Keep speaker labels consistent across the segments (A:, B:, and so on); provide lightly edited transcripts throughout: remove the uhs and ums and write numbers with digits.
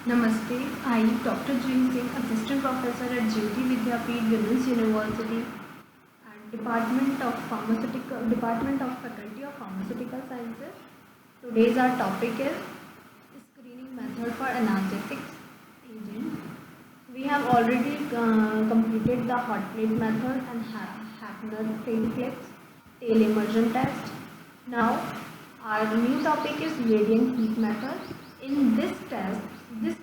A: Namaste. I, Dr. Jim Singh, Assistant Professor at Jyoti Vidyapeeth Women's University and Department of Faculty of Pharmaceutical Sciences. Today's our topic is screening method for analgesics agent. We have already completed the hot plate method and Hafner tail clips, tail immersion test. Now our new topic is radiant heat method. In this test is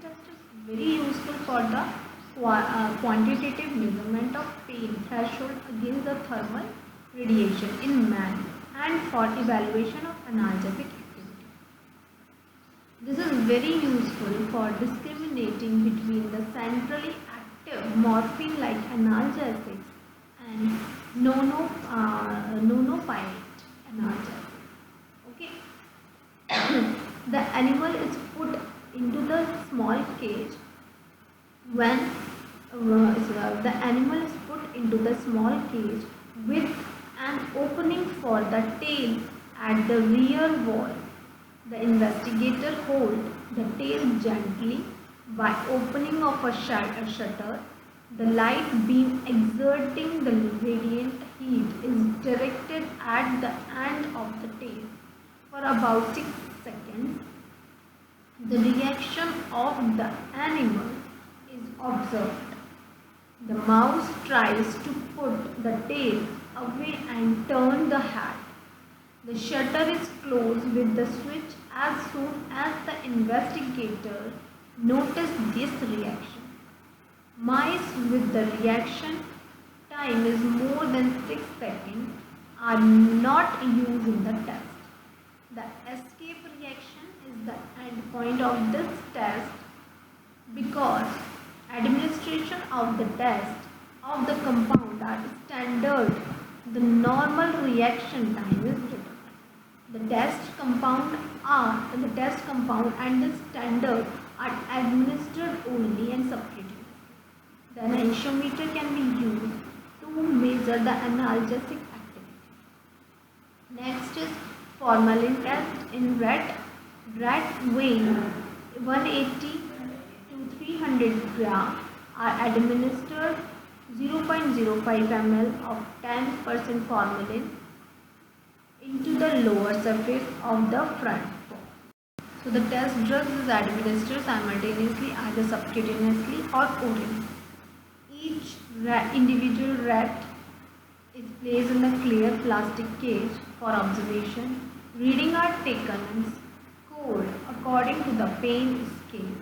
A: very useful for the quantitative measurement of pain threshold against the thermal radiation in man and for evaluation of analgesic activity. This is very useful for discriminating between the centrally active morphine-like analgesics and nonopyrate analgesics. Okay. The animal is put into the small cage when the animal is put into the small cage with an opening for the tail at the rear wall. The investigator holds the tail gently by opening of a shutter. The light beam exerting the radiant heat is directed at the end of the tail for about 6 seconds. The reaction of the animal is observed. The mouse tries to put the tail away and turn the head. The shutter is closed with the switch as soon as the investigator noticed this reaction. Mice with the reaction time is more than 6 seconds are not used in the test. The escape reaction is the endpoint of this test because administration of the test of the compound are standard. The normal reaction time is determined. The test compound and the standard are administered only and subcutaneously. The enantiometer can be used to measure the analgesic activity. Next is formalin test in rat. Rat weighing 180 to 300 gram are administered 0.05 ml of 10% formalin into the lower surface of the front paw. So the test drug is administered simultaneously either subcutaneously or orally. Each individual rat is placed in a clear plastic cage for observation. Readings are taken and scored according to the pain scale.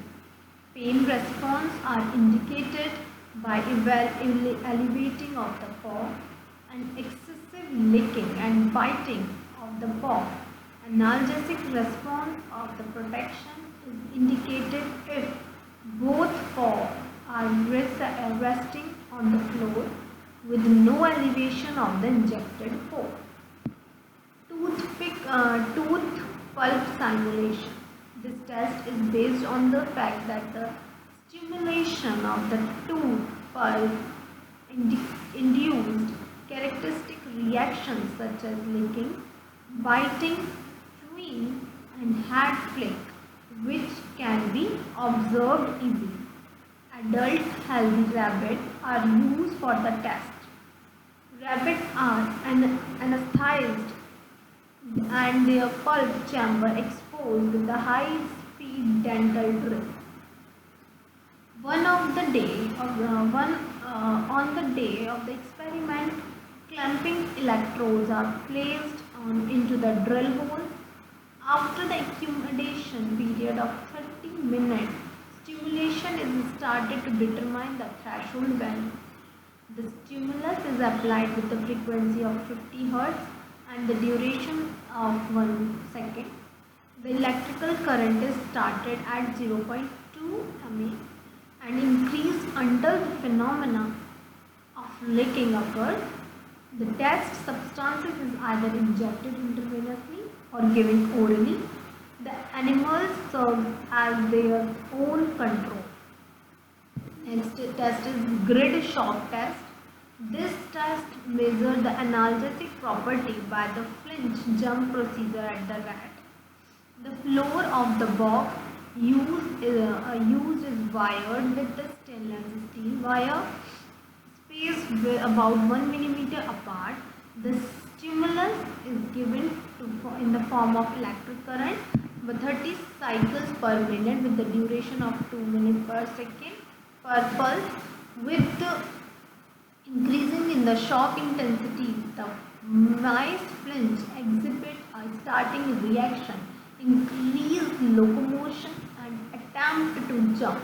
A: Pain response are indicated by elevating of the paw and excessive licking and biting of the paw. Analgesic response of the protection is indicated if both paws are resting on the floor with no elevation of the injected paw. Tooth pulp simulation. This test is based on the fact that the stimulation of the tooth pulp induced characteristic reactions such as licking, biting, chewing, and head flick, which can be observed easily. Adult healthy rabbits are used for the test. Rabbits are anesthetized and their pulp chamber exposed with a high-speed dental drill. On the day of the experiment, clamping electrodes are placed into the drill hole. After the accumulation period of 30 minutes, stimulation is started to determine the threshold value. The stimulus is applied with the frequency of 50 Hz and the duration of 1 second. The electrical current is started at 0.2 mA and increased until the phenomena of licking occurs. The test substances is either injected intravenously or given orally. The animals serve as their own control. Next test is grid shock test. This test measures the analgesic property by the flinch jump procedure at the rat. The floor of the box used is wired with the stainless steel wire spaced about 1 millimeter apart. The stimulus is given in the form of electric current with 30 cycles per minute with the duration of 2 minutes per second per pulse. With the increasing in the shock intensity, the mice flinch, exhibit a starting reaction, increase locomotion and attempt to jump.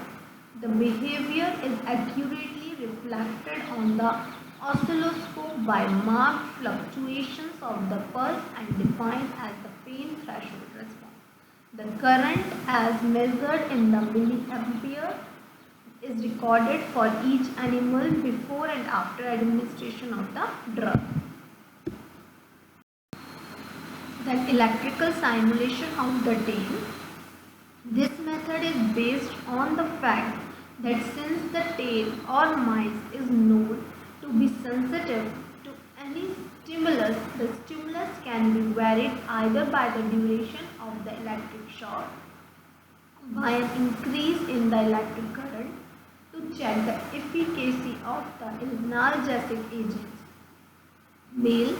A: The behavior is accurately reflected on the oscilloscope by marked fluctuations of the pulse and defined as the pain threshold response. The current as measured in the milliampere is recorded for each animal before and after administration of the drug. Then electrical simulation of the tail. This method is based on the fact that since the tail or mice is known to be sensitive to any stimulus, the stimulus can be varied either by the duration of the electric shock, by an increase in the electric current, to check the efficacy of the analgesic agents. Male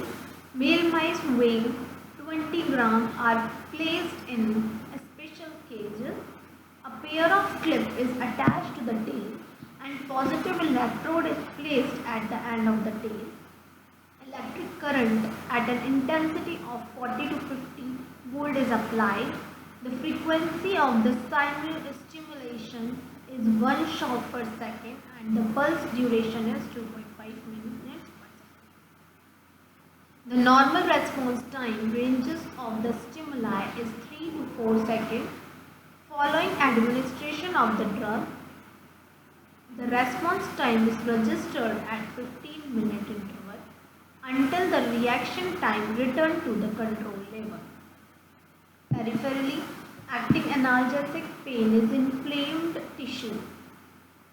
A: mice weighing 20 grams are placed in a special cage. A pair of clips is attached to the tail and positive electrode is placed at the end of the tail. Electric current at an intensity of 40 to 50 volt is applied. The frequency of the stimulation is 1 shock per second and the pulse duration is 2.5 minutes per second. The normal response time ranges of the stimuli is 3 to 4 seconds following administration of the drug. The response time is registered at 15-minute interval until the reaction time return to the control level. Peripherally acting analgesic pain is inflamed tissue.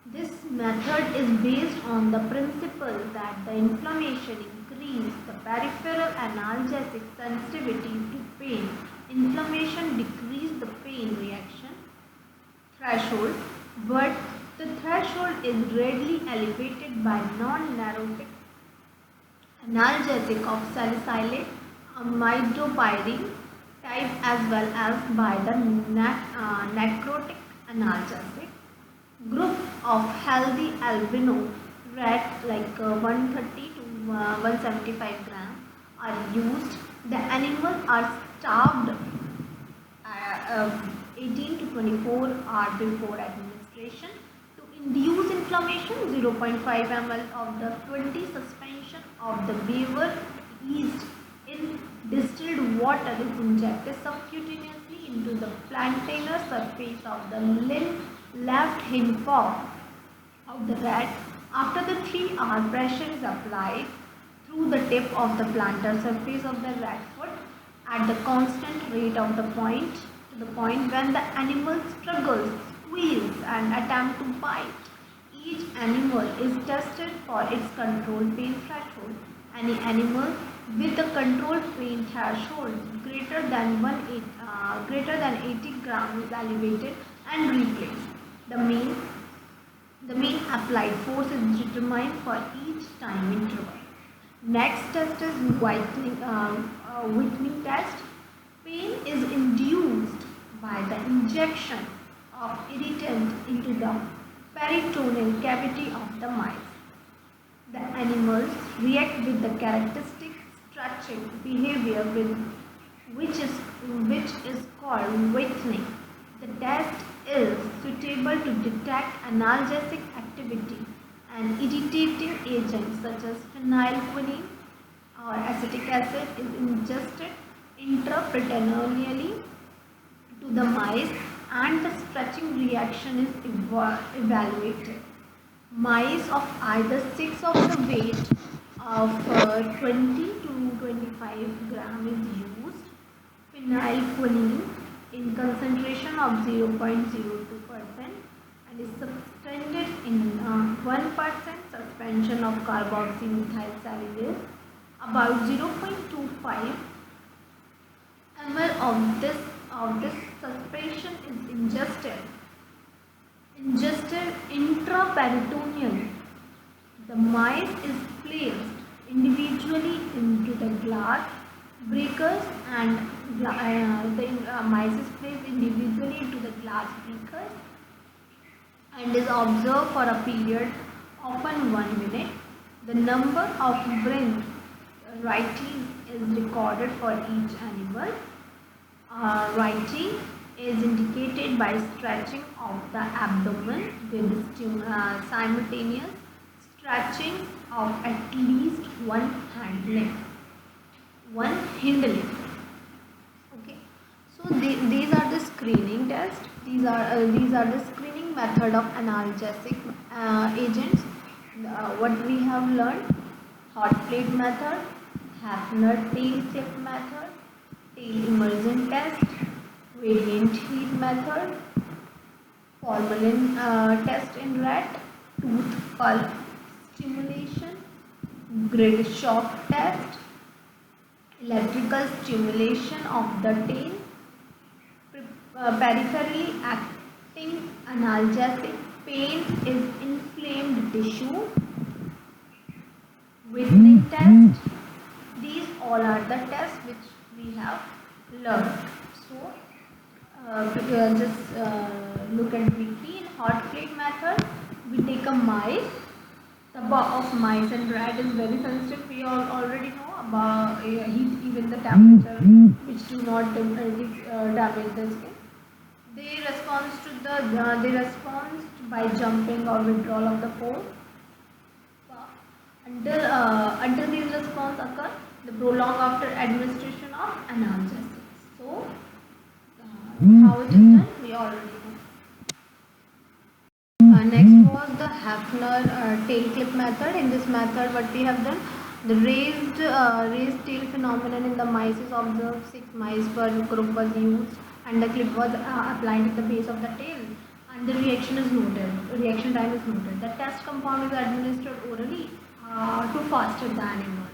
A: This method is based on the principle that the inflammation increases the peripheral analgesic sensitivity to pain. Inflammation decreases the pain reaction threshold, but the threshold is readily elevated by non-narcotic analgesic of salicylate, imidopyridine type as well as by the necrotic analgesic. Group of healthy albino rat like 130 to 175 grams are used. The animals are starved 18 to 24 hours before administration. To induce inflammation, 0.5 ml of the 20 suspension of the beaver yeast in distilled water is injected subcutaneously into the plantar surface of the left hindpaw of the rat. After the 3-hour pressure is applied through the tip of the plantar surface of the rat foot at the constant rate of the point to the point when the animal struggles, squeals and attempt to bite. Each animal is tested for its controlled pain threshold. Any animal with a controlled pain threshold greater than 80 grams is elevated and replaced. The mean applied force is determined for each time interval. Next test is Whitney test. Pain is induced by the injection of irritant into the peritoneal cavity of the mice. The animals react with the characteristic stretching behavior which is called Whitney. The test is suitable to detect analgesic activity and irritating agents such as phenylquinine or acetic acid is ingested intraperitoneally to the mice and the stretching reaction is evaluated. Mice of either 6 of the weight of 20 to 25 gram is used. Phenylquinine in concentration of 0.02% and is subtended in 1% suspension of carboxymethyl salicylate. About 0.25 ml of this suspension is ingested intraperitoneally. The mice is placed individually into the glass breakers and the mice is placed individually into the glass breakers and is observed for a period often 1 minute. The number of brain writing is recorded for each animal. Writing is indicated by stretching of the abdomen with simultaneous stretching of at least one hind leg. Okay, so these are the screening tests. These are the screening method of analgesic agents. What we have learned: hot plate method, Hafner tail clip method, tail immersion test, radiant heat method, formalin test in rat, tooth pulp stimulation, grid shock test, electrical stimulation of the tail, peripherally acting analgesic, pain is inflamed tissue, whistling test. These all are the tests which we have learned. So just look at briefly. In hot plate method, we take a mice. The body of mice and rat is very sensitive. We all already know about heat, even the temperature, which do not damage the skin. They respond by jumping or withdrawal of the pore. Until these response occur, the prolong after administration of analgesics. So, how it is done, we already know. Next was the Hafner tail clip method. In this method, what we have done, the raised tail phenomenon in the mice is observed. 6 mice per group was used, and the clip was applied at the base of the tail, and the reaction time is noted. The test compound is administered orally to faster the animal.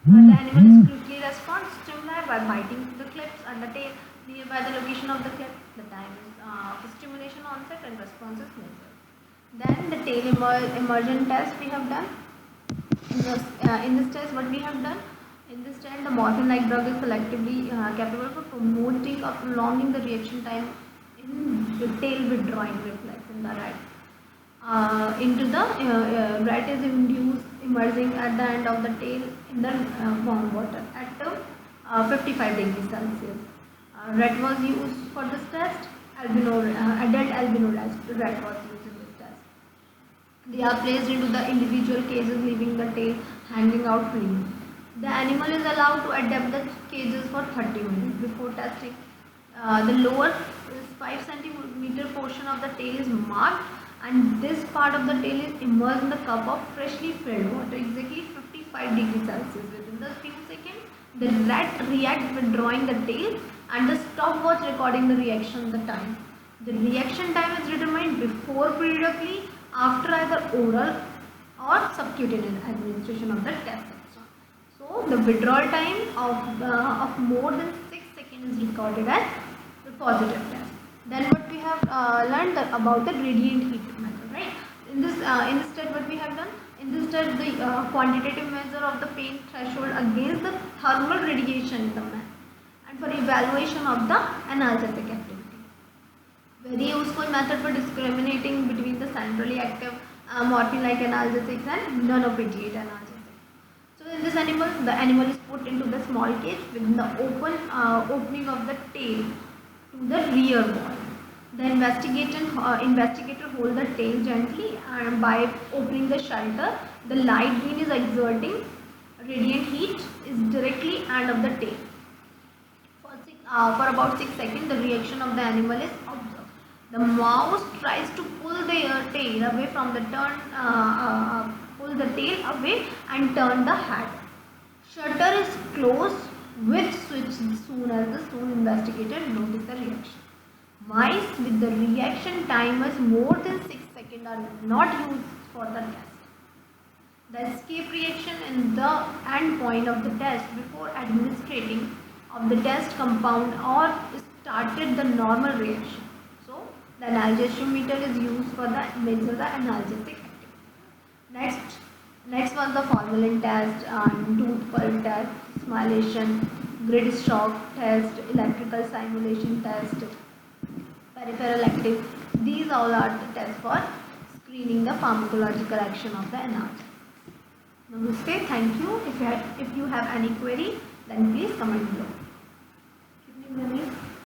A: The animal is quickly responds stimuli by biting the clips and the tail nearby the location of the clip. The time is stimulation onset and response is measured. Then the tail immersion test we have done. In this test, what we have done, in this test, the morphine-like drug is selectively capable for promoting or prolonging the reaction time in the tail withdrawing reflex in the rat. Into the rat is induced immersing at the end of the tail in the warm water at 55 degrees Celsius. Rat was used for this test. Adult albino rat was used in this test. They are placed into the individual cages, leaving the tail hanging out freely. The animal is allowed to adapt the cages for 30 minutes before testing. The lower 5 centimeter portion of the tail is marked, and this part of the tail is immersed in the cup of freshly filled water, exactly 55 degrees Celsius. Within the few seconds, the rat reacts withdrawing the tail, and the stopwatch recording the reaction the time. The reaction time is determined before periodically, after either oral or subcutaneous administration of the test. So the withdrawal time of more than 6 seconds is recorded as the positive test. Then what we have learned about the gradient heat method, right? In this step, what we have done, in this step, the quantitative measure of the pain threshold against the thermal radiation in the man, and for evaluation of the analgesic activity. Very useful method for discriminating between the centrally active morphine-like analgesics and non-opioid analgesics. So in this animal, the animal is put into the small cage within the opening of the tail to the rear wall. The investigator hold the tail gently, and by opening the shutter, the light beam is exerting radiant heat is directly end of the tail. For about 6 seconds, the reaction of the animal is observed. The mouse tries to pull the tail away from the pull the tail away and turn the head. Shutter is closed with switch soon as the investigator notices the reaction. Mice with the reaction time is more than 6 seconds are not used for the test. The escape reaction in the end point of the test before administrating of the test compound or started the normal reaction. So the analgesiometer is used for the measure the analgesic activity. Next was the formalin test and tooth pulp test, smilation, grid shock test, electrical simulation test, peripheral active. These all are the tests for screening the pharmacological action of the analgesic. Namaste, thank you. If you have any query, then please comment below.